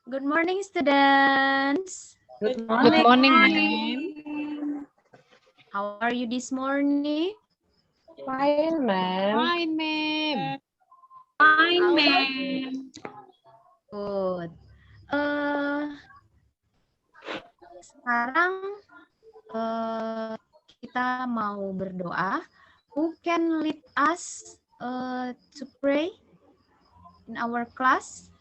Good morning, students. Good Good morning, morning, ma'am. How are you this morning? Fine, ma'am. Fine, ma'am. Fine, ma'am. Good. Sekarang kita mau berdoa. Who can lead us to pray in our class?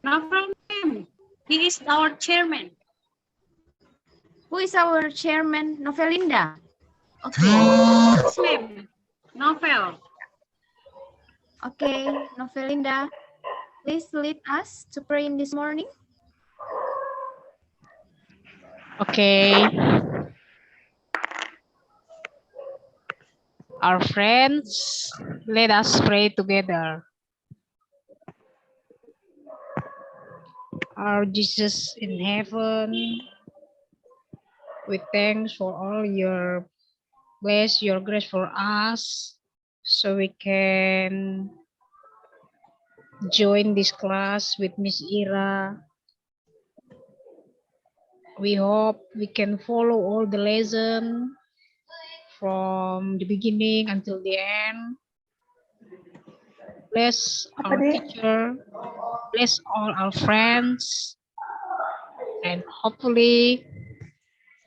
No problem. He is our chairman. Who is our chairman? Novelinda. Okay. Yes, ma'am. Novel. Okay, Novelinda, please lead us to pray in this morning. Okay. Our friends, let us pray together. Our Jesus in heaven, we thanks for all your bless your grace for us so we can join this class with Miss Ira. We hope we can follow all the lesson from the beginning until the end. Bless our teacher, bless all our friends, and hopefully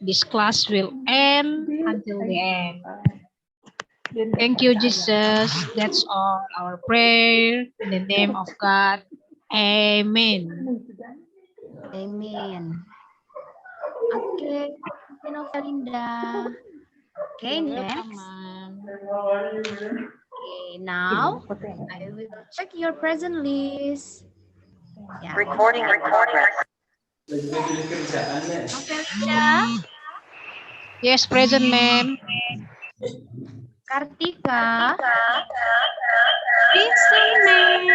this class will end until the end. Thank you, Jesus. That's all our prayer in the name of God. Amen. Amen. Okay, Novelinda. Okay, next. Okay, now I will check your present list. Yeah. Recording in progress. Novelinda, Yes, present, ma'am. Kartika, Listen, ma'am.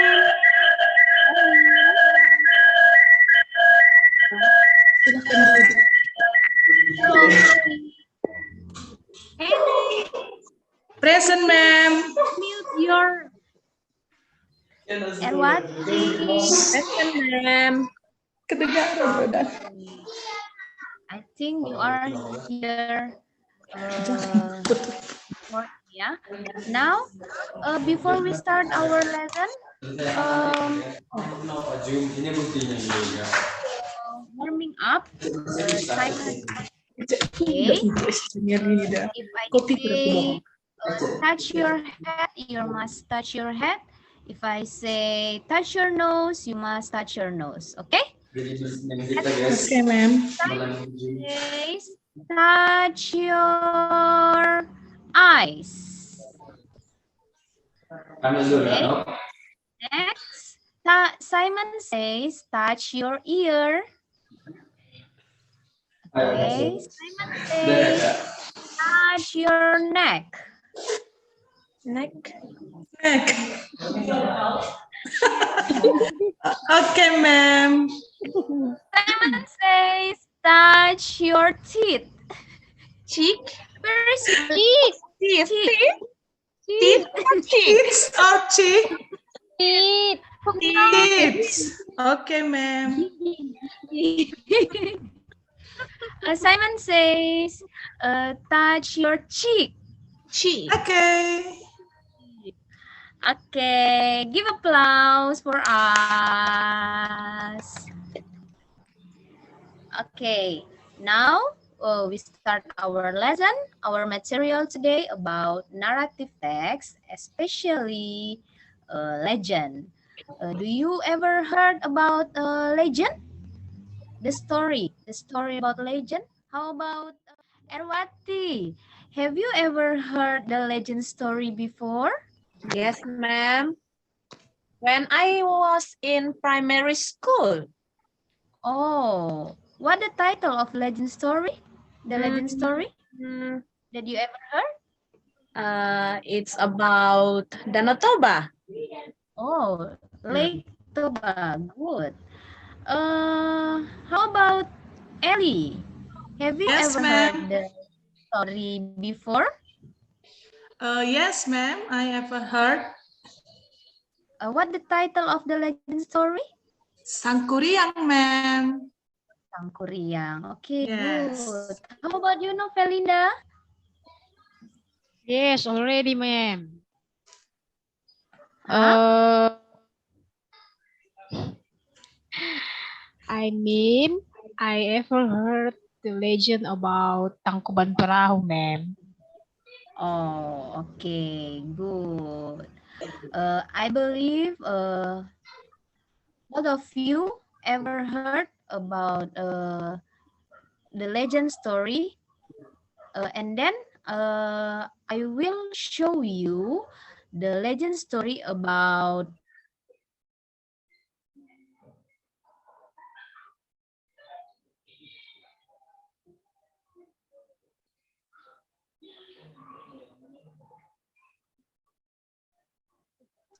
Henry, Present, ma'am. mute your... Erwati, Present, ma'am. Kedengaran, Rodan. I think you are here. Yeah. Now, before we start our lesson, warming up. Simon. Okay. If I say touch your head, you must touch your head. If I say touch your nose, you must touch your nose. Okay? Okay, ma'am. Says, touch your eyes. Okay. Next, Simon says, touch your ear. Okay. Simon says, touch your neck. Neck. Okay, ma'am. Simon says, touch your teeth. Cheek. Where is your teeth? Teeth. Teeth. Oh, cheek. Teeth. Teeth. Okay, ma'am. Simon says, touch your cheek. Cheek. Okay. Okay, give applause for us. Okay, now we start our lesson, our material today about narrative text, especially legend. Do you ever heard about legend? The story about legend? How about Erwati? Have you ever heard the legend story before? Yes, ma'am. When I was in primary school. Oh, what the title of legend story? The legend story that you ever heard? It's about Danau Toba. Oh, Lake Toba. Good. How about Ellie? Have you Yes, ever ma'am. heard the story before? Yes, ma'am. I ever heard. What the title of the legend story? Sangkuriang, ma'am. Sangkuriang. Okay, Yes. good. How about you, Novelinda? Yes, already, ma'am. Huh? I mean, I ever heard the legend about Tangkuban Perahu, ma'am. Oh, okay, good. I believe both of you ever heard about the legend story, and then I will show you the legend story about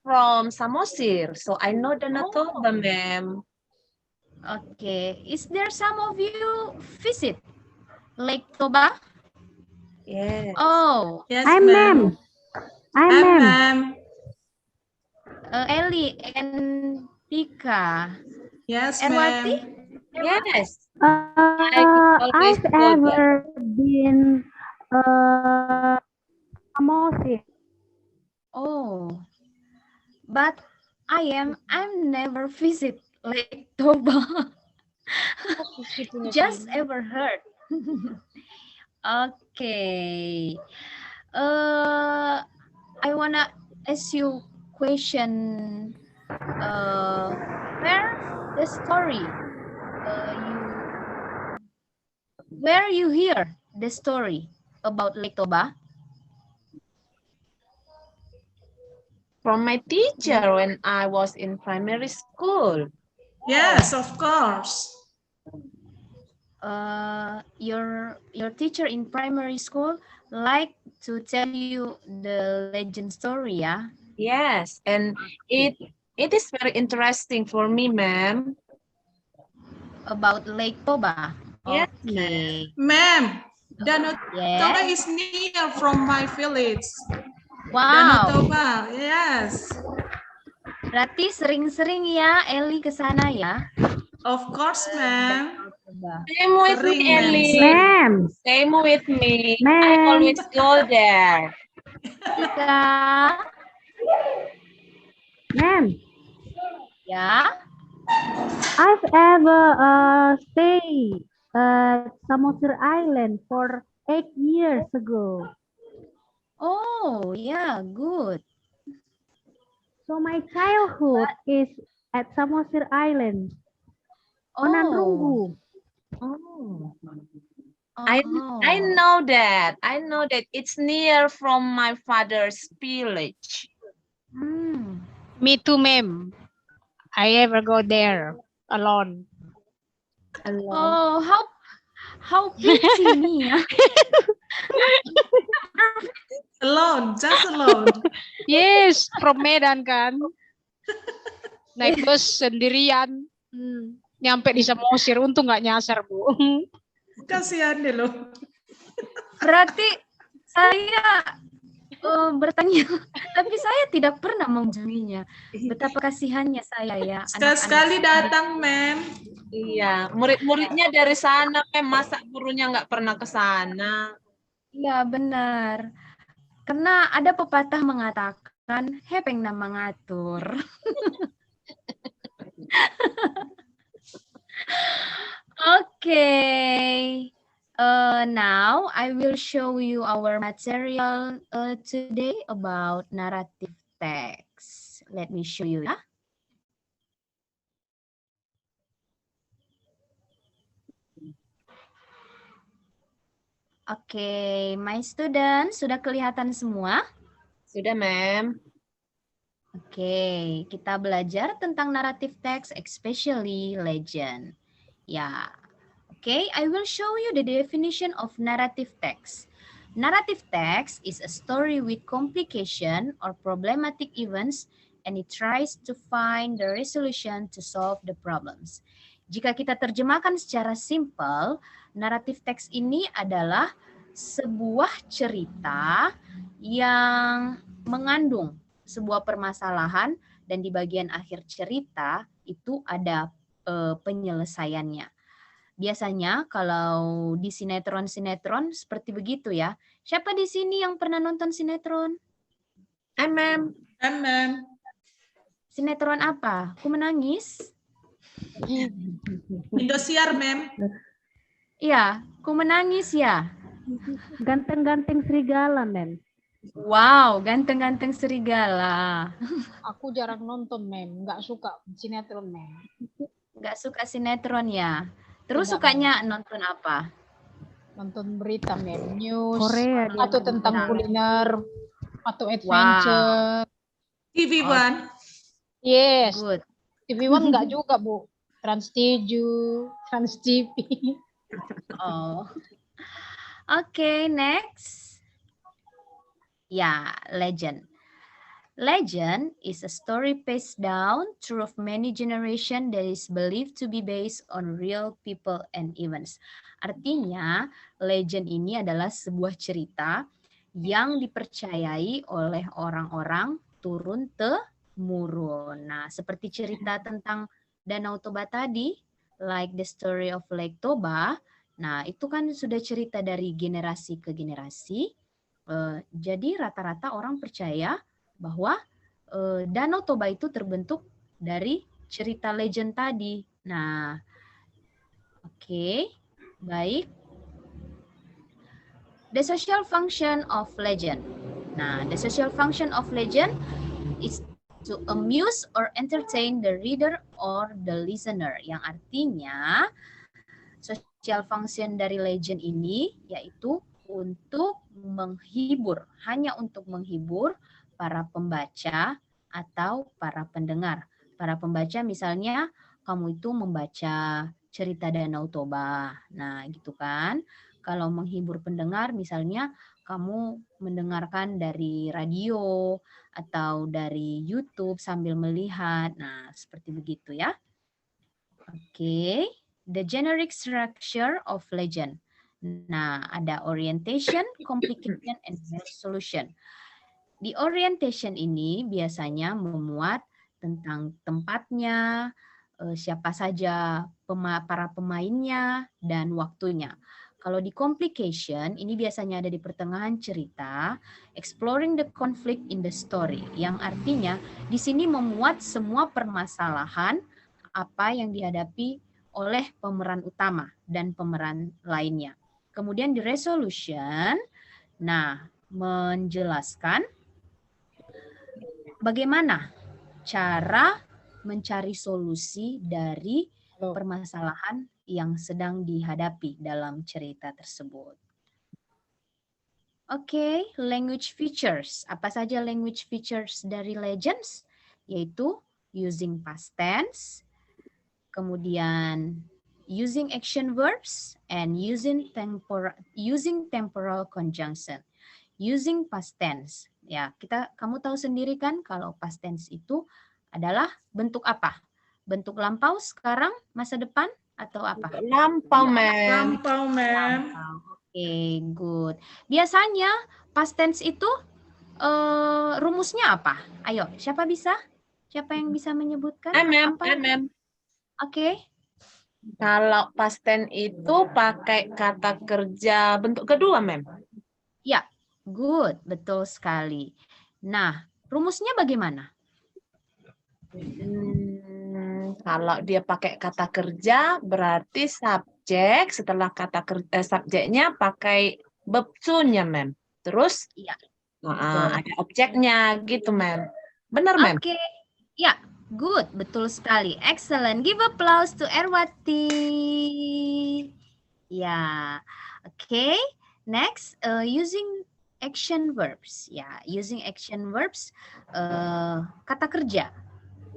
From Samosir, so I know Danatoba, ma'am. Okay, is there some of you visit Lake Toba? Yes. Oh, Yes, I'm ma'am. ma'am. I'm I'm ma'am. ma'am. Ellie and Tika. Yes, Erwati? ma'am. Yes. always I've go ever been Samosir. Oh, but I'm never visit Lake Toba. Just ever heard. Okay. I wanna ask you question. Where the story? Where you hear the story about Lake Toba? From my teacher when I was in primary school. Yes, of course. Your teacher in primary school like to tell you the legend story, yeah? Yes, and it is very interesting for me, ma'am. About Lake Toba. Yes, Okay. Ma'am, Danau Toba Yes. is near from my village. Danau Wow. Toba, yes. Berarti sering-sering ya Eli ke sana ya? Of course, ma'am. Same with Sering, me, ma'am. Ellie. Ma'am. Same with me. I Ma'am. always go there. Tika. Ma'am. Ya. I've ever stay at Samosir Island for 8 years ago. Oh, yeah, good. So my childhood is at Samosir Island. Oh. Onanrunggu. Oh. Oh. I know that. I know that it's near from my father's village. Hmm. Me too, ma'am. I ever go there alone. Oh, how pity me. Ya. Alone, just alone. Yes, from Medan kan. Naik bus sendirian. Nyampe di Samosir, untung nggak nyasar, Bu. Kasihan deh lo. Berarti saya bertanya, tapi saya tidak pernah mengunjunginya. Betapa kasihannya saya ya. Sekali-sekali datang, ma'am. Iya, murid-muridnya dari sana, masa gurunya nggak pernah ke sana. Iya, benar. Karena ada pepatah mengatakan, hepeng na mengatur. Okay. Now I will show you our material today about narrative text. Let me show you ya. Oke, my student, sudah kelihatan semua? Sudah, ma'am. Oke, kita belajar tentang narrative text, especially legend. Ya, oke, I will show you the definition of narrative text. Narrative text is a story with complication or problematic events, and it tries to find the resolution to solve the problems. Jika kita terjemahkan secara simpel, naratif teks ini adalah sebuah cerita yang mengandung sebuah permasalahan dan di bagian akhir cerita itu ada penyelesaiannya. Biasanya kalau di sinetron-sinetron seperti begitu ya. Siapa di sini yang pernah nonton sinetron? Ma'am. Ma'am. Sinetron apa? Ku menangis? Indosiar, ma'am. Iya, ku menangis ya. Ganteng-ganteng serigala, Mem. Wow, ganteng-ganteng serigala. Aku jarang nonton, Mem. Nggak suka sinetron, Mem. Nggak suka sinetron ya. Terus Tidak, sukanya nonton apa? Nonton berita, Mem. News. Korea dia. Atau tentang Nah. kuliner. Atau adventure. TV One. Yes. Good. TV One nggak juga, Bu. Trans 7, Trans TV. Oh. Oke, next. Ya, legend. Legend is a story passed down through many generations that is believed to be based on real people and events. Artinya, legend ini adalah sebuah cerita yang dipercayai oleh orang-orang turun-temurun. Nah, seperti cerita tentang Danau Toba tadi, like the story of Lake Toba. Nah, itu kan sudah cerita dari generasi ke generasi. Jadi rata-rata orang percaya bahwa Danau Toba itu terbentuk dari cerita legend tadi. Nah, oke, baik. The social function of legend. Nah, the social function of legend is to amuse or entertain the reader or the listener. Yang artinya social function dari legend ini yaitu untuk menghibur, hanya untuk menghibur para pembaca atau para pendengar. Para pembaca misalnya kamu itu membaca cerita Danau Toba. Nah, gitu kan. Kalau menghibur pendengar misalnya kamu mendengarkan dari radio atau dari YouTube sambil melihat. Nah, seperti begitu ya. Oke. The generic structure of legend. Nah, ada orientation, complication, and resolution. Di orientation ini biasanya memuat tentang tempatnya, siapa saja para pemainnya, dan waktunya. Kalau di complication, ini biasanya ada di pertengahan cerita, exploring the conflict in the story, yang artinya di sini memuat semua permasalahan apa yang dihadapi oleh pemeran utama dan pemeran lainnya. Kemudian di resolution, nah, menjelaskan bagaimana cara mencari solusi dari permasalahan yang sedang dihadapi dalam cerita tersebut. Oke, language features. Apa saja language features dari legends? Yaitu using past tense, kemudian using action verbs, and using temporal conjunction. Using past tense. Ya, kamu tahu sendiri kan kalau past tense itu adalah bentuk apa? Bentuk lampau, sekarang, masa depan, atau apa? Lampau, ma'am. Lampau, ma'am. Oke, good. Biasanya past tense itu rumusnya apa? Ayo, siapa bisa? Siapa yang bisa menyebutkan? Ma'am. Oke. Kalau past tense itu pakai kata kerja bentuk kedua, ma'am. Ya, good. Betul sekali. Nah, rumusnya bagaimana? Kalau dia pakai kata kerja, berarti subjek setelah kata subjeknya pakai verb to-nya, ma'am. Terus Iya. ada objeknya gitu, ma'am. Benar, ma'am? Oke. Ya, good. Betul sekali. Excellent. Give applause to Erwati. Ya. Oke. Next, using action verbs. Ya, using action verbs, kata kerja.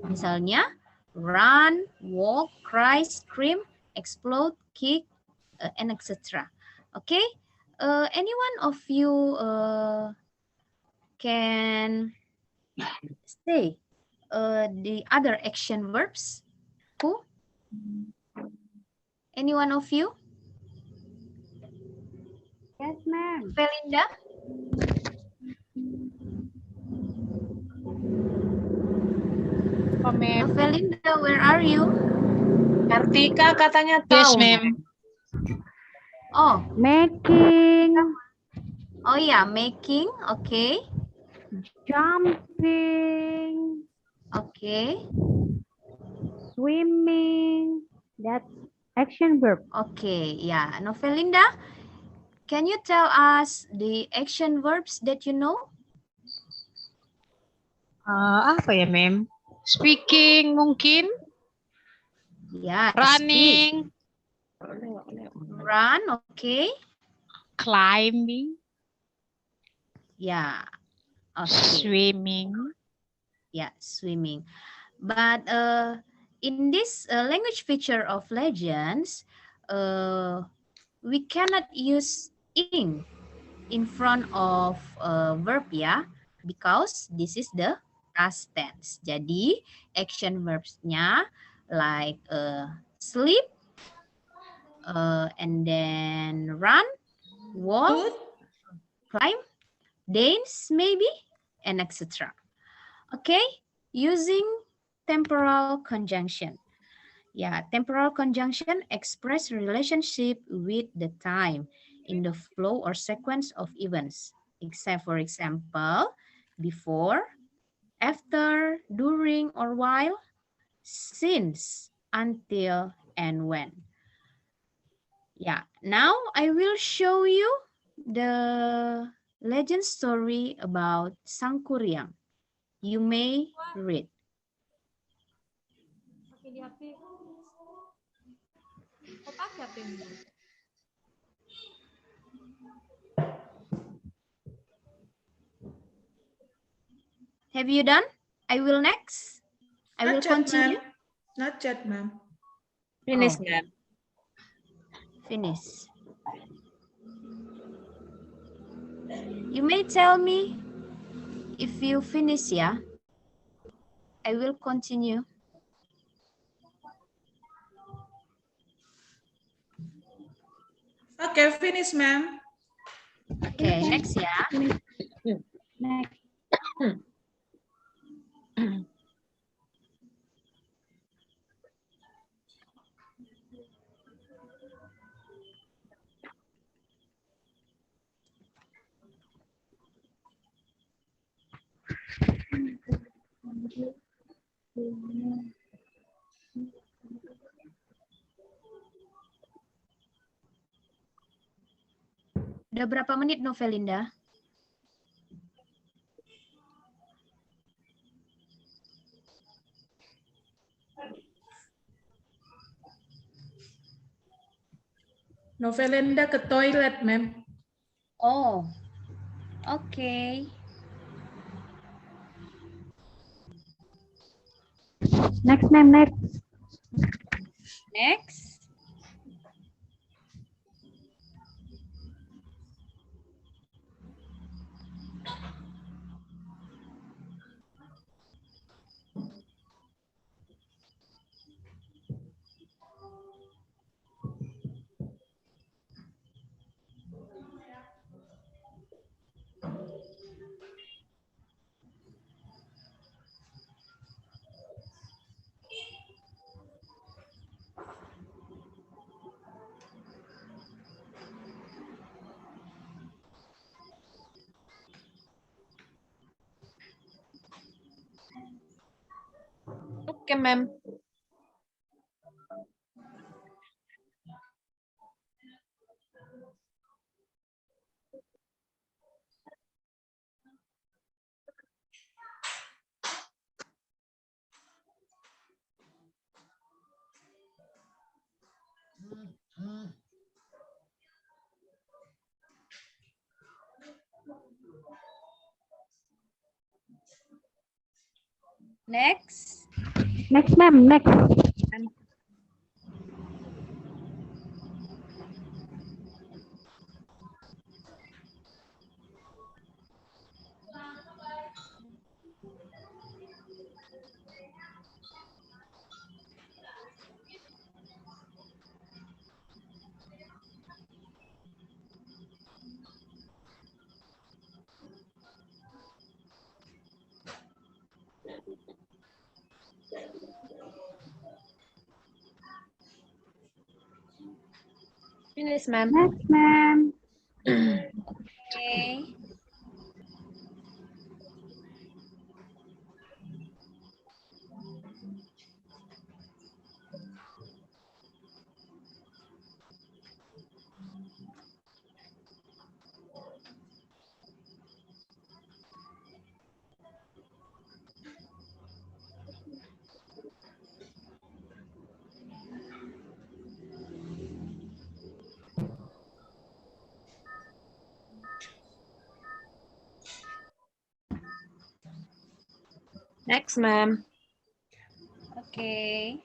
Misalnya, run, walk, cry, scream, explode, kick, and etc. Okay? Any one of you can say the other action verbs? Who? Any one of you? Yes, ma'am. Felinda? apa, ma'am? Novelinda, where are you? Kartika katanya Yes, tahu. ma'am. Oh, Making, oh yeah, making. Okay, jumping, okay, swimming. That's action verb. okay. Yeah, Novelinda, can you tell us the action verbs that you know? Apa ya, ma'am? Speaking mungkin, Yeah, speak, running, run. Okay. climbing, Yeah. Okay. swimming. Yeah, swimming. But in this language feature of legends, we cannot use ing in front of verb ya, because this is the past tense. Jadi action verbsnya like sleep, and then run, walk, Good. climb, dance maybe, and etc. Okay, using temporal conjunction. Yeah, temporal conjunction express relationship with the time in the flow or sequence of events. Except, for example, before, after, during, or while, since, until, and when. Yeah, now I will show you the legend story about Sangkuriang. You may read. Have you done? I will next. I will Not yet, continue. ma'am. Not yet, ma'am. Finish, Oh. ma'am. Finish. You may tell me if you finish, yeah? I will continue. Okay, finish, ma'am. Okay, next, yeah? Next. Udah berapa menit, Novelinda? Novelinda ke toilet, ma'am. Oh, okay. Next, ma'am, next. Next. Okay, ma'am. Next. Next, ma'am, next. Finish, ma'am. Next, ma'am. Okay. Next, ma'am. Okay.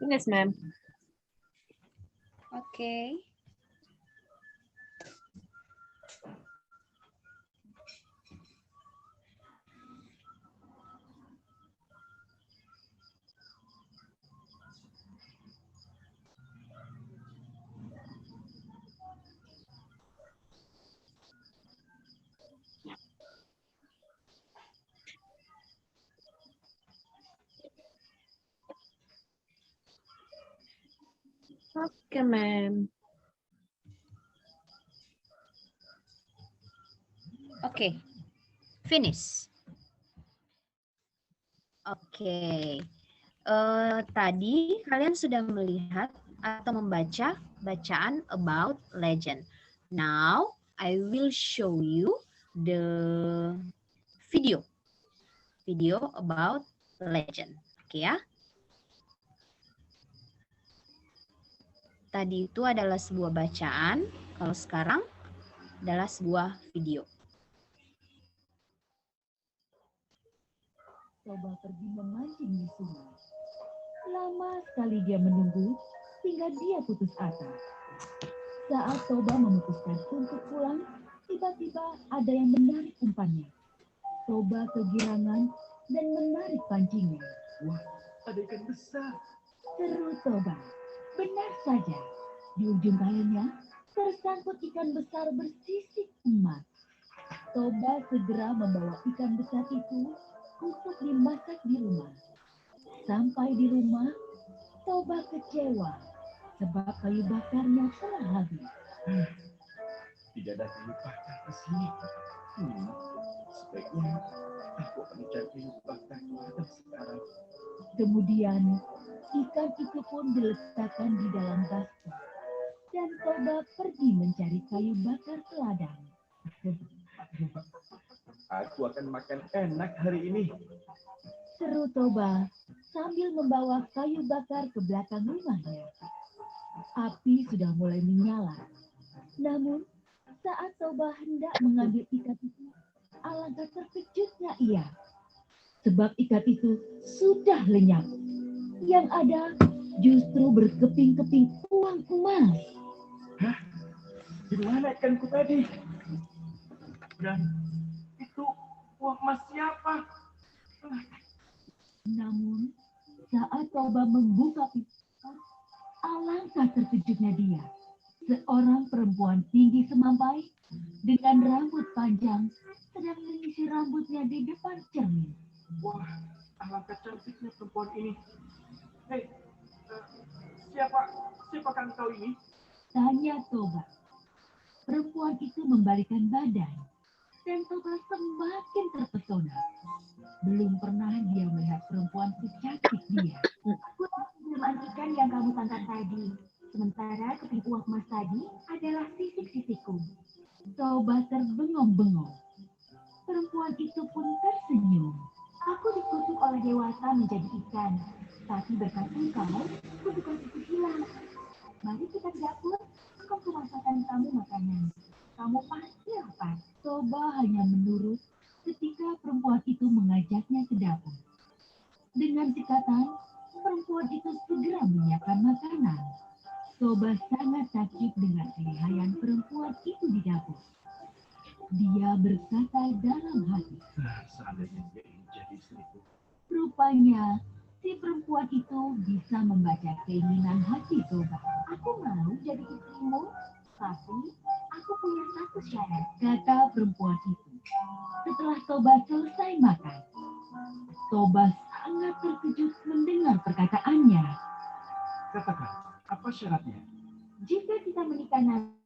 Finish, ma'am. Okay. Okay, ma'am. Okay. Finish. Oke. Tadi kalian sudah melihat atau membaca bacaan about legend. Now, I will show you the video. Video about legend. Oke ya. Tadi itu adalah sebuah bacaan, kalau sekarang adalah sebuah video. Coba pergi memancing di sungai. Lama sekali dia menunggu hingga dia putus asa. Saat Toba memutuskan untuk pulang, tiba-tiba ada yang menarik umpannya. Toba kegirangan dan menarik pancingnya. Wah, ada ikan besar. Seru Toba. Benar saja. Di ujung kailnya tersangkut ikan besar bersisik emas. Toba segera membawa ikan besar itu untuk dimasak di rumah. Sampai di rumah, Toba kecewa sebab kayu bakarnya telah habis. Tidak ada kayu bakar di sini. Sebaiknya aku akan mencari kayu bakar pada sekarang. Kemudian, ikan itu pun diletakkan di dalam baskom. Dan Toba pergi mencari kayu bakar ke ladang. Aku akan makan enak hari ini. Seru Toba sambil membawa kayu bakar ke belakang rumahnya. Api sudah mulai menyala. Namun, saat Toba hendak mengambil ikat itu, alangkah terkejutnya ia. Sebab ikat itu sudah lenyap. Yang ada justru berkeping-keping uang emas. Hah? Di mana ikanku tadi? Dan itu uang emas siapa? Namun, saat Toba membuka pintu, alangkah terkejutnya dia. Seorang perempuan tinggi semampai dengan rambut panjang sedang menyisir rambutnya di depan cermin. Wah, alangkah cantiknya perempuan ini. Hei, siapakah engkau ini? Tanya Toba. Perempuan itu membalikan badan dan Toba semakin terpesona. Belum pernah dia melihat perempuan secantik dia. Aku penerimaan ikan yang kamu tangkap tadi. Sementara keping uang emas tadi adalah sisik-sisikku. Toba terbengong-bengong. Perempuan itu pun tersenyum. Aku dikutuk oleh dewata menjadi ikan, tapi berkat engkau, kutukan itu hilang. Mari kita ke dapur, engkau kemasakan kamu makanan. Kamu pasti lapar. Toba hanya menurut ketika perempuan itu mengajaknya ke dapur. Dengan sikatan, perempuan itu segera menyiapkan makanan. Toba sangat takjub dengan kelihayan perempuan itu di dapur. Dia berkata dalam hati, Seandainya dia ingin jadi istriku. rupanya si perempuan itu bisa membaca keinginan hati Toba. Aku mau jadi istrimu, tapi aku punya satu syarat, kata perempuan itu. Setelah Toba selesai makan, Toba sangat terkejut mendengar perkataannya. Katakan, apa syaratnya? Jika kita menikah nanti,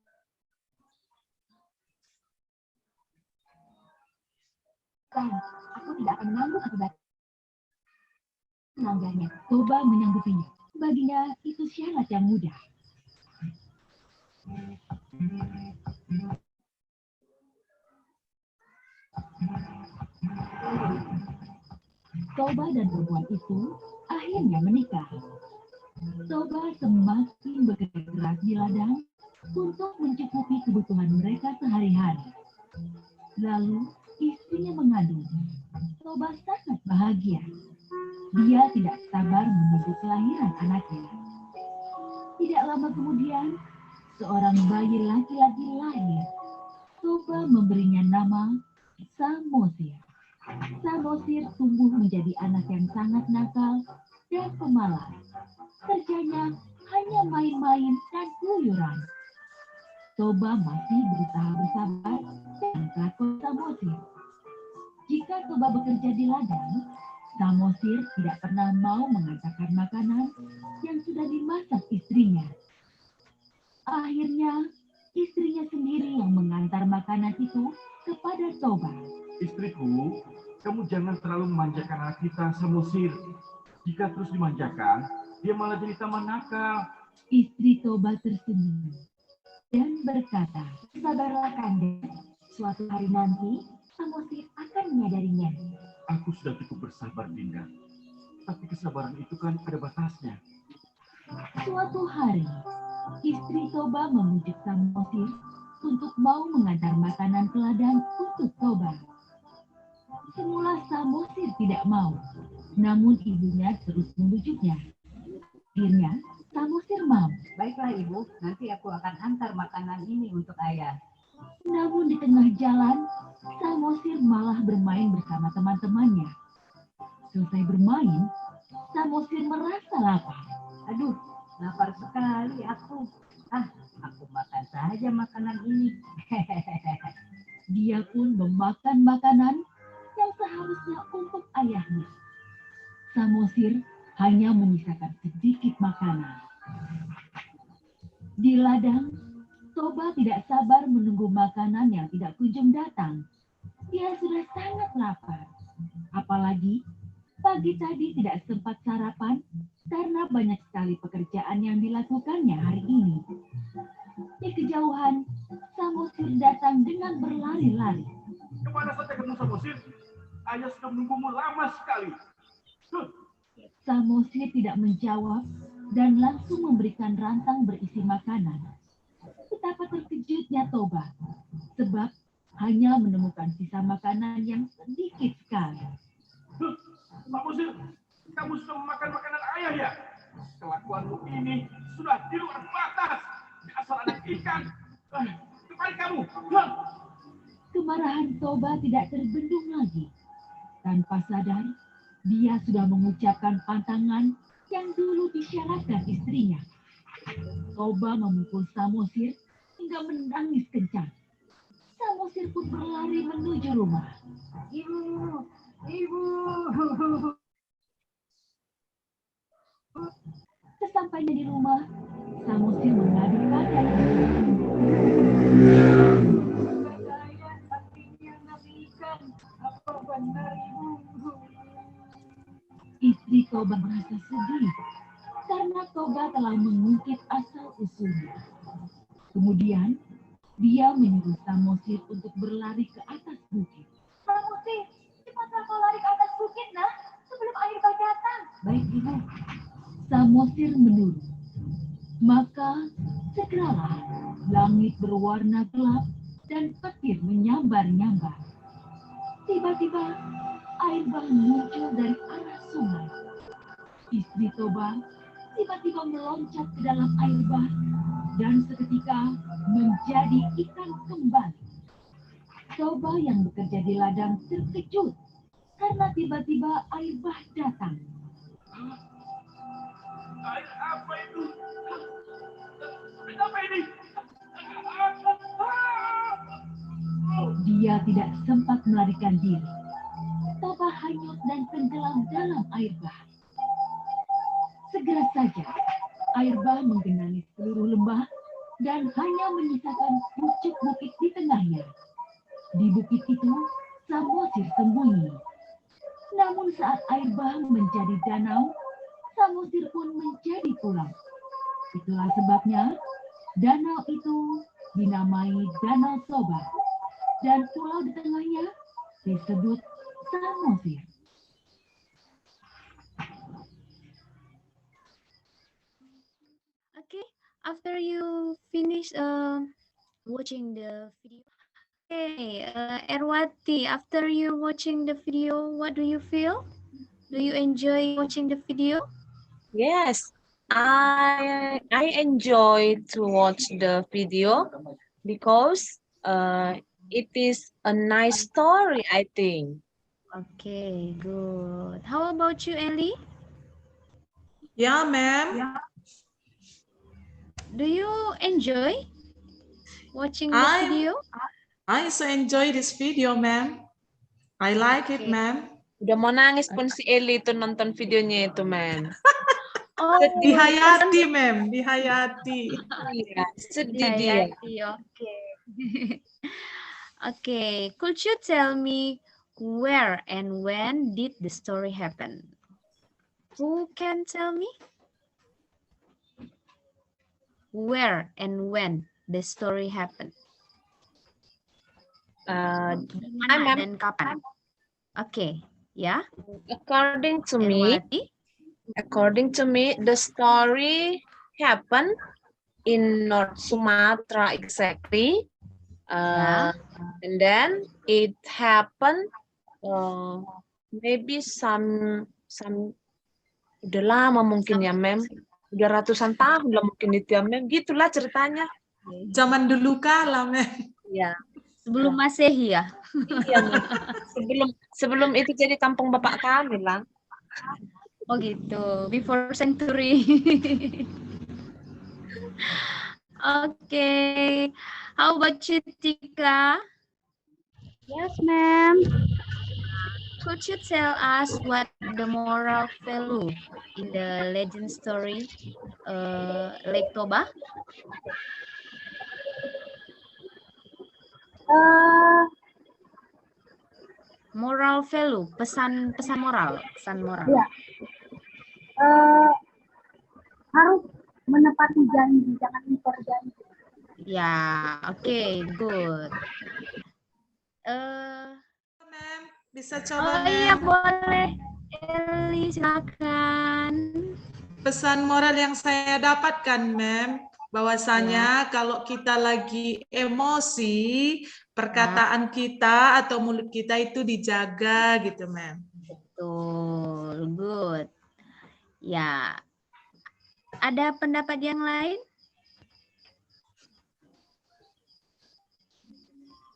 aku tidak akan menanggung akibat melanggarnya. Toba menyanggupinya. Baginya itu syarat yang mudah. Toba dan perempuan itu akhirnya menikah. Toba semakin bekerja keras di ladang untuk mencukupi kebutuhan mereka sehari-hari. Lalu istrinya mengandung. Toba sangat bahagia. Dia tidak sabar menunggu kelahiran anaknya. Tidak lama kemudian, seorang bayi laki-laki lahir. Toba memberinya nama Samosir. Samosir tumbuh menjadi anak yang sangat nakal dan pemalas. Kerjanya hanya main-main dan keluyuran. Toba masih berusaha bersabar dan pelakon Samosir. Jika Toba bekerja di ladang, Samosir tidak pernah mau mengantarkan makanan yang sudah dimasak istrinya. Akhirnya, istrinya sendiri yang mengantar makanan itu kepada Toba. Istriku, kamu jangan terlalu memanjakan anak kita, Samosir. Jika terus dimanjakan, dia malah jadi tambah nakal. Istri Toba tersenyum dan berkata, sabarlah Kanda, suatu hari nanti Samosir akan menyadarinya. Aku sudah cukup bersabar, Dinda. Tapi kesabaran itu kan ada batasnya. Suatu hari, istri Toba memujuk Samosir untuk mau mengantar makanan ke ladang untuk Toba. Semula Samosir tidak mau, namun ibunya terus membujuknya. Akhirnya, Samosir mau. Baiklah ibu, nanti aku akan antar makanan ini untuk ayah. Namun di tengah jalan, Samosir malah bermain bersama teman-temannya. Selesai bermain, Samosir merasa lapar. Aduh, lapar sekali aku. Aku makan saja makanan ini. Dia pun memakan makanan yang seharusnya untuk ayahnya. Samosir hanya menyisakan sedikit makanan. Di ladang, Toba tidak sabar menunggu makanan yang tidak kunjung datang. Dia sudah sangat lapar. Apalagi pagi tadi tidak sempat sarapan karena banyak sekali pekerjaan yang dilakukannya hari ini. Di kejauhan, Samosir datang dengan berlari-lari. Kemana saja kamu, Samosir? Ayah sudah menunggumu lama sekali. Samosir tidak menjawab dan langsung memberikan rantang berisi makanan. Betapa terkejutnya Toba, sebab hanya menemukan sisa makanan yang sedikit sekali. Samosir, kamu sudah memakan makanan ayah ya? Kelakuanmu ini sudah di luar batas. Dasar anak ikan. Kembali kamu. Kemarahan Toba tidak terbendung lagi. Tanpa sadar, dia sudah mengucapkan pantangan yang dulu disyaratkan istrinya. Toba memukul Samosir hingga menangis kencang. Samosir pun berlari menuju rumah. Ibu, ibu. Sesampainya di rumah, Samosir mengadu pada istri Toba merasa sedih karena Toba telah mengungkit asal-usulnya. Kemudian, dia menyuruh Samosir untuk berlari ke atas bukit. kau lari ke atas bukit, nak, sebelum air bah datang. Baik, Ibu. Samosir menurut. Maka segeralah langit berwarna gelap dan petir menyambar-nyambar. Tiba-tiba air bah muncul dari arah sungai. Istri Toba tiba-tiba meloncat ke dalam air bah dan seketika menjadi ikan kembali. Toba yang bekerja di ladang terkejut karena tiba-tiba air bah datang. Air apa itu? Apa ini? Dia tidak sempat melarikan diri. Toba hanyut dan tenggelam dalam air bah. Segera saja, air bah menggenangi seluruh lembah dan hanya menyisakan pucuk bukit di tengahnya. Di bukit itu, Samosir sembunyi. Namun saat air bah menjadi danau, Samosir pun menjadi pulau. Itulah sebabnya danau itu dinamai Danau Toba. Dan pulau di tengahnya disebut Samosir. Okay, after you finish watching the video, okay, Erwati, after you watching the video, what do you feel? Do you enjoy watching the video? Yes, I enjoy to watch the video because it is a nice story, I think. Okay, good. How about you, Ellie? Yeah, ma'am. Do you enjoy watching the I video? also enjoy this video, ma'am. I like it, Okay. ma'am. Udah mau nangis pun si Eli itu nonton videonya itu, man. Oh, Dihayati, ma'am. Dihayati. Iya, sedih dia. Okay. Okay, could you tell me where and when did the story happen? Who can tell me? Where and when the story happened? Di mana ma'am. dan kapan? Okay, ya. According to me, the story happened in North Sumatra exactly. And then it happened maybe some udah lama mungkin ya, mem. Udah ratusan tahun lah mungkin itu ya, mem. Gitulah ceritanya. Zaman dulu kala, ma'am. Ya. Sebelum Masehi ya? Iya, sebelum itu jadi kampung bapak kami lah. Oh gitu, before century. Okay, how about you, Tika? Yes, ma'am. Could you tell us what the moral value in the legend story Lake Toba? Moral value, pesan moral. Ya. Harus menepati janji, jangan impor janji. Ya, okay, good. Ma'am, bisa coba, Oh ma'am. iya, boleh. Eli, silakan. Pesan moral yang saya dapatkan, ma'am, bahwasanya kalau kita lagi emosi, perkataan kita atau mulut kita itu dijaga gitu, ma'am. Betul, good. Ya, ada pendapat yang lain?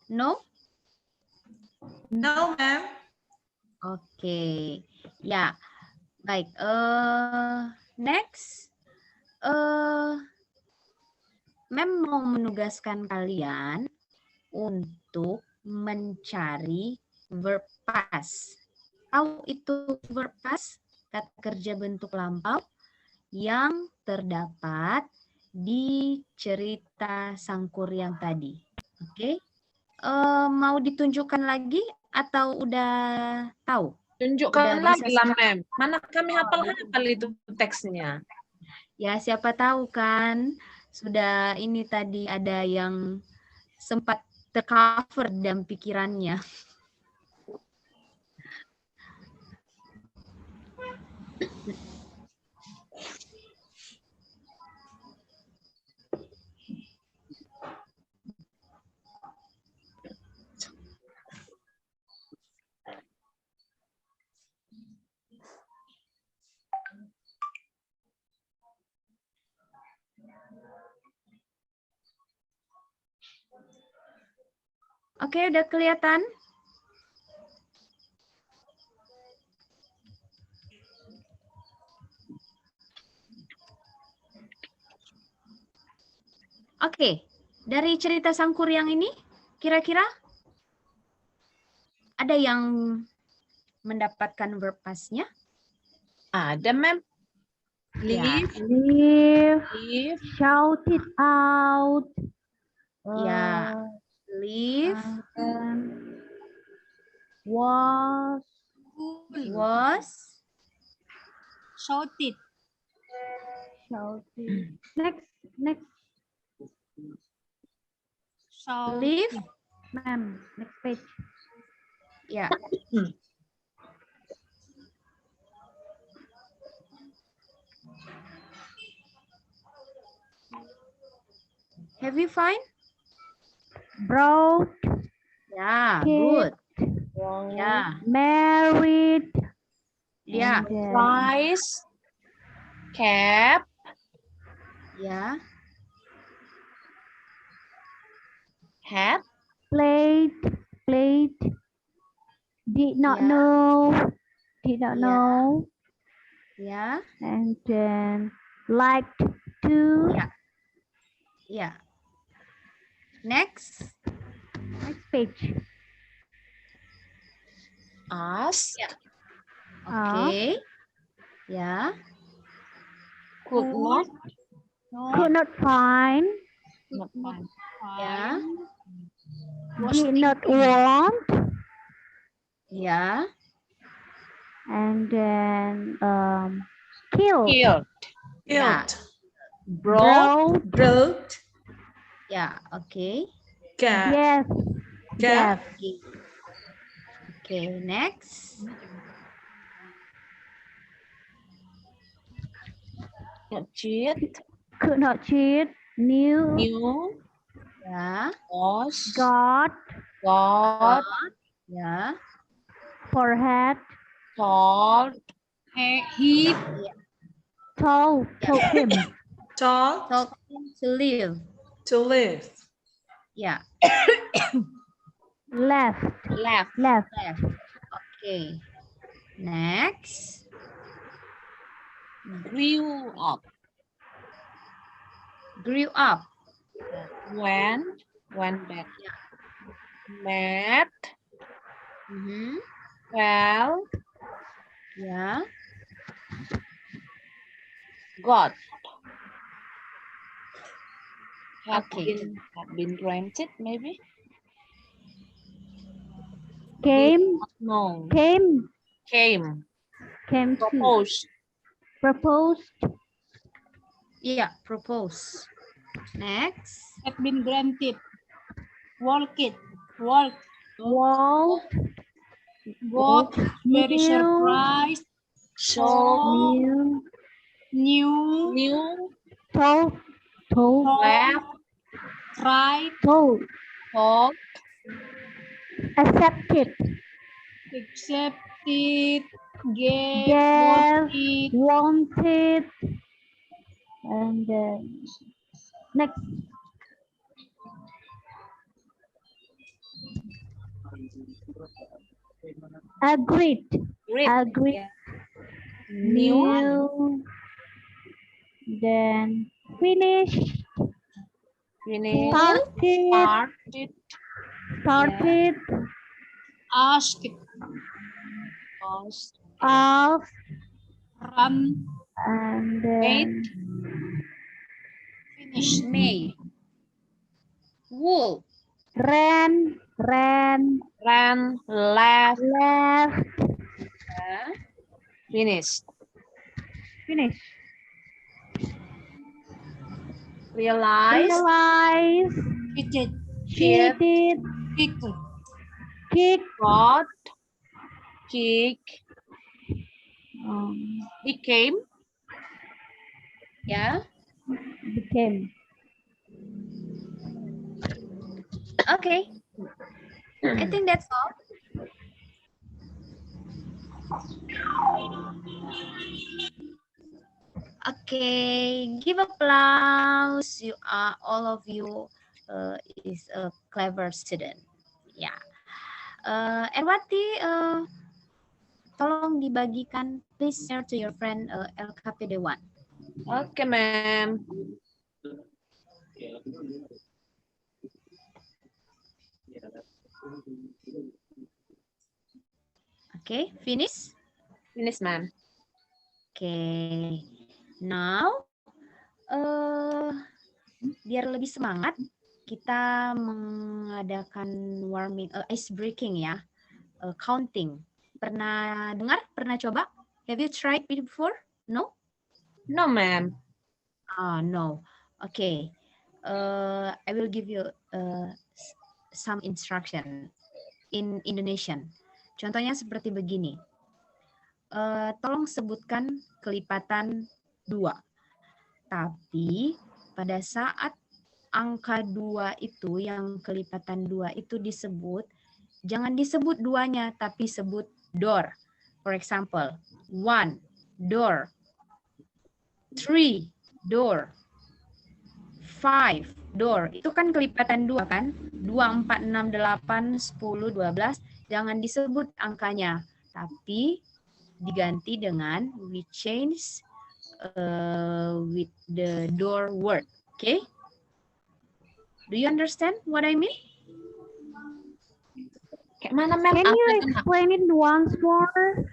No? No, ma'am. Oke, ya, baik. Next, Mem mau menugaskan kalian untuk mencari verb past. Tahu itu verb past? Kata kerja bentuk lampau yang terdapat di cerita Sangkur yang tadi. Oke, mau ditunjukkan lagi atau udah tahu? Tunjukkan lagi lah, mem. Mana kami hafal-hafal itu teksnya. Ya, siapa tahu kan sudah ini tadi ada yang sempat tercover dalam pikirannya. Oke, udah kelihatan? Oke, dari cerita Sang Kuryang ini, kira-kira ada yang mendapatkan verb past-nya? Ada, Mem. Ya. Leave, Live, leave, shout it out. Ya. Live, Was, was, Shouted. shout it. Next, live, ma'am. Next page. ya. Have you find? Brought, Ya, Kid. good. Ya, married, ya, rice, cap, ya, hat, played, did not Yeah. know, Yeah. ya, and then liked to. ya, ya. Next. Next page. ask, Oke. Ya, could not, Could not find, not find, ya, did not want, ya, and then killed, killed, ya, brought, Brought. ya. Oke. Cat. yes, Cat. Oke, next. not cheat, could not cheat, knew, knew, Ya, was, got, ya, forehead, told, He told him, Told told him to leave. to live. Ya, left, left, left, left. Oke. Next. grew up, Grew up. went back, met, Mhm. fell, Ya, got, had Okay. been granted, maybe, came, no, came, came, came to, proposed, proposed, iya, propose. Next. had been granted. Walked. Walked. walked, Got very Knew. surprised. so, knew, Knew. new, told, left, Tried. told, talk, accepted, Accepted. Gave. gave, Wanted. wanted, and then next, agreed, read, agreed, new, then finished, finish, started, started, Asked. asked, asked, Run. and then Finished. May. Wool. ran, ran, left, left, Ya. finished, finished, realize, realized, Kicked. cheated, Kicked. kicked, got, kick, um, became, Ya. became. Okay. I think that's all. Okay, give applause. You are all of you is a clever student. Erwati, tolong dibagikan, please share to your friend LKPD 1. Oke, ma'am. Okay, finish? Finish, ma'am. Okay, now biar lebih semangat, kita mengadakan warming, ice breaking ya, counting. Pernah dengar? Pernah coba? Have you tried before? No? No, ma'am. No. Okay. I will give you some instruction in Indonesian. Contohnya seperti begini. Tolong sebutkan kelipatan 2. Tapi pada saat angka 2 itu, yang kelipatan 2 itu disebut, jangan disebut 2-nya, tapi sebut door. For example, 1 door, 3 door, 5 door. Itu kan kelipatan 2 kan? 2, 4, 6, 8, 10, 12. Jangan disebut angkanya, tapi diganti dengan we change with the door word. Okay? Do you understand what I mean? Kayak mana, ma'am? Can you explain it once more?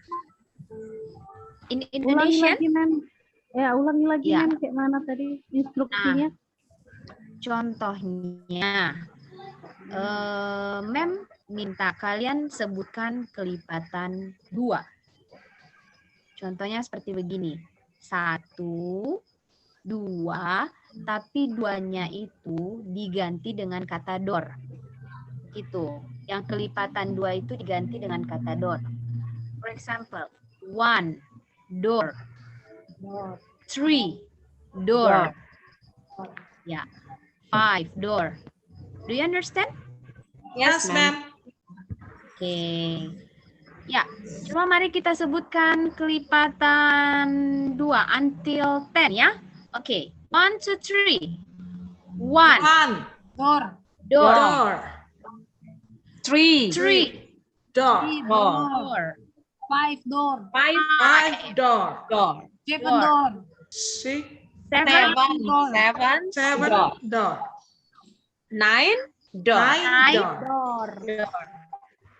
In Ulangi Indonesian? lagi, ma'am. Ya, ulangi lagi, Ya. ma'am. Kayak mana tadi instruksinya? Contohnya, Mem minta kalian sebutkan kelipatan 2. Contohnya seperti begini. 1, 2, tapi 2-nya itu diganti dengan kata door. Itu. Yang kelipatan 2 itu diganti dengan kata door. For example, 1 door, 3 door. Ya. 5 door. Do you understand? Yes, ma'am. Oke. Ya, coba mari kita sebutkan kelipatan 2 until 10 ya. Oke. 1, 2, 3. 1 Door. door. Door. 3 Door. Door. 5 door. 5 door. door. 7 Door. door. 6 7 7 door. door. 9 door. 9 door. door.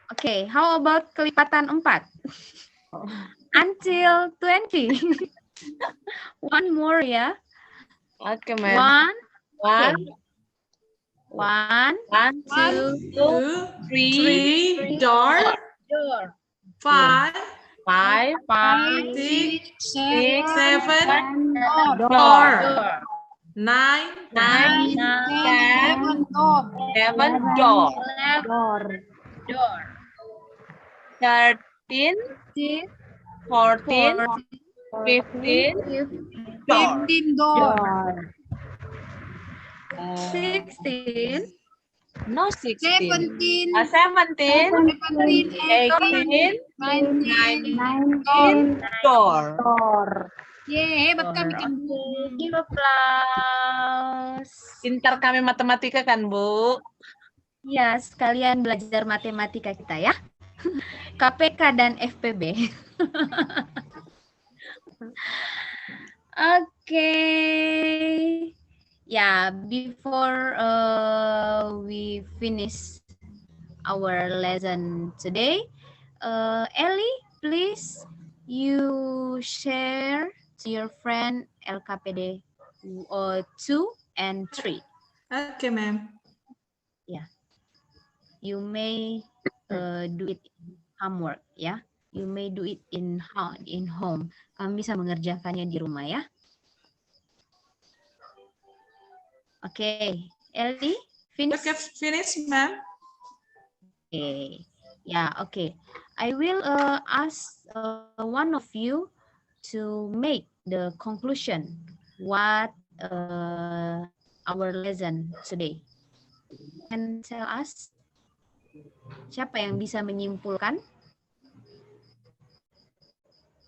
Oke, how about kelipatan 4? Until 20. One more ya. Oke, ma'am. 1, 1 2, 2 3 door. door. 5 5 5, 6 6 7 door. door. door. 9 9 7 door. 7 door. 11 Door. door. 13 14 15 door. 15 door. 16, No, 16 17. 17 18 19 door. Door. Ye, hebat kami kan. Give applause. Pintar kami matematika kan, Bu? Ya, sekalian belajar matematika kita ya. KPK dan FPB. Oke. Ya, before we finish our lesson today, Ellie, please you share to your friend LKPD 2 and 3. Okay, ma'am. Yeah, you may do it homework ya. You may do it in home. Kamu bisa mengerjakannya di rumah ya. Oke, Ellie, finish. Okay, finish, ma'am. Okay. Yeah, okay. I will ask one of you to make the conclusion what our lesson today. Can tell us? Siapa yang bisa menyimpulkan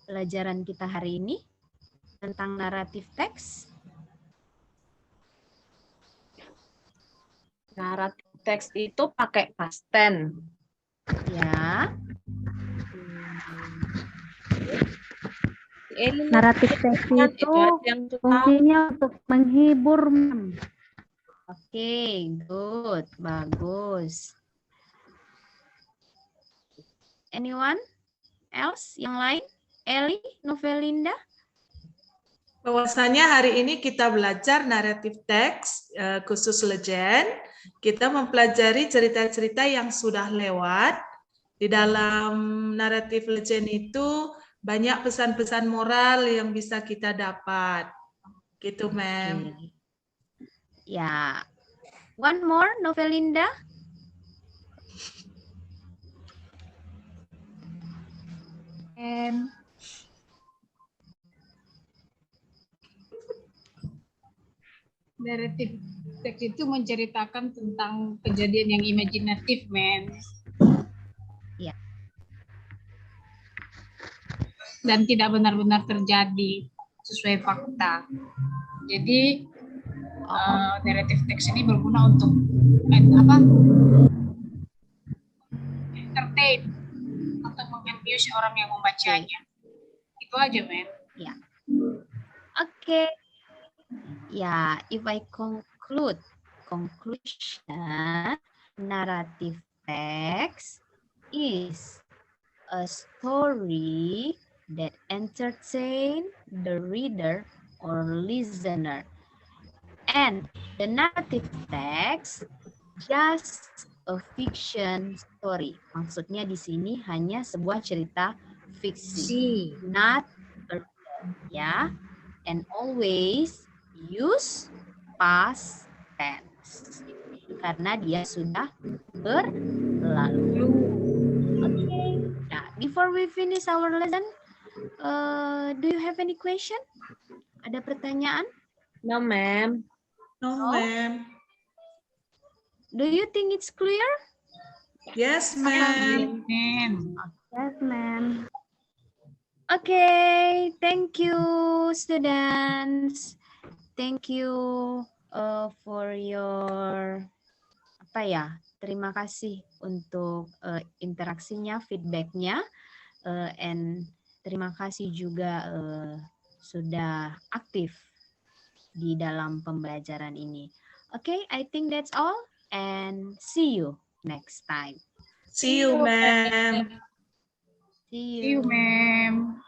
pelajaran kita hari ini tentang naratif teks? Naratif teks itu pakai past tense. Ya. Naratif teks itu fungsinya untuk menghibur, Mem. Oke, good. Bagus. Anyone else? Yang lain? Eli, Novelinda? Bahwasanya hari ini kita belajar naratif teks khusus legend. Kita mempelajari cerita-cerita yang sudah lewat. Di dalam naratif legend itu banyak pesan-pesan moral yang bisa kita dapat. Gitu, Mem. Oke. Ya. One more, Novelinda? Naratif teks itu menceritakan tentang kejadian yang imajinatif, men. Ya. Dan tidak benar-benar terjadi sesuai fakta. Jadi naratif teks ini berguna untuk entertain atau mengamuse orang yang membacanya. Itu aja, men. Ya. Oke. Ya, if I conclusion, narrative text is a story that entertain the reader or listener. And the narrative text just a fiction story. Maksudnya di sini hanya sebuah cerita fiksi, not a ya. And always use past tense karena dia sudah berlalu. Okay. Nah, before we finish our lesson, do you have any question? Ada pertanyaan? No, ma'am. No, ma'am. Do you think it's clear? Yes, ma'am. Yes, ma'am. Okay, thank you, students. Thank you for your terima kasih untuk interaksinya, feedbacknya, and terima kasih juga sudah aktif di dalam pembelajaran ini. Okay, I think that's all, and see you next time. See you, ma'am. See See you, ma'am.